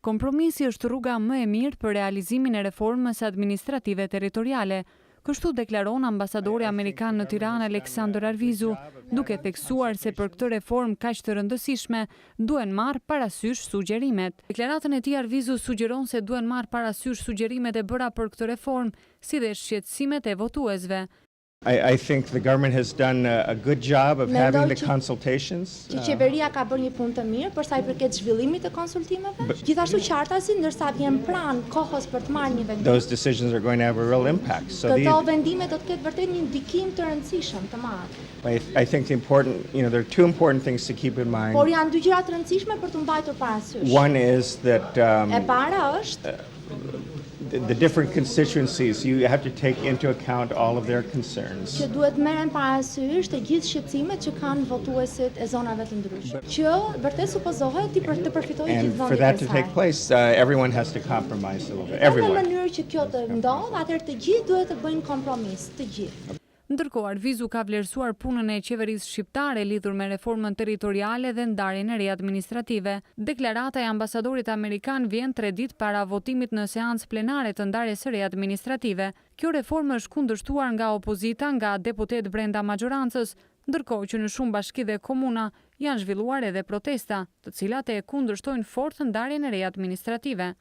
kompromisi është rruga më e mirë për realizimin e reformës administrative territoriale. Kështu deklaron ambasadori amerikan në Tiranë Aleksandër Arvizu, duke theksuar se për këtë reformë kaq të rëndësishme duhen marrë parasysh sugjerimet. Deklaratën e tij Arvizu sugjeron se duhen marrë parasysh sugjerimet e bëra për këtë reformë, si dhe shqetësimet e votuesve. I think the government has done a good job of having the consultations. Që qeveria ka bërë një punë të mirë për sa i përket zhvillimit të konsultimeve. Gjithashtu qartasi ndërsa vjen pranë kohës për të marrë një vendim. Those decisions are going to have a real impact. So Këto vendime do të ketë vërtet një ndikim të rëndësishëm të madh. I think there are two important things to keep in mind. Por janë dy gjëra të rëndësishme për të mbajtur parasysh. One is that E para është the different constituencies, you have to take into account all of their concerns. Që duhet merren parasysh të gjithë shqetësimet që kanë votuesit e zonave të ndryshme. Që vërtet supozohet të përfitojë gjithë And for vendi. that to take place, everyone has to compromise a little bit. Në Everyone. mënyrë që kjo të ndodhë, atëherë të gjithë duhet të bëjnë kompromis, të gjithë. Ndërkohë, Arvizu ka vlerësuar punën e qeverisë shqiptare lidhur me reformën territoriale dhe ndarjen e re administrative. Deklarata e ambasadorit amerikan vjen 3 ditë para votimit në seancë plenare të ndarjes së re administrative. Kjo reformë është kundërshtuar nga opozita, nga deputet brenda majorancës, ndërkohë që në shumë bashki dhe komuna janë zhvilluar edhe protesta, të cilat e kundërshtojnë fort ndarjen e re administrative.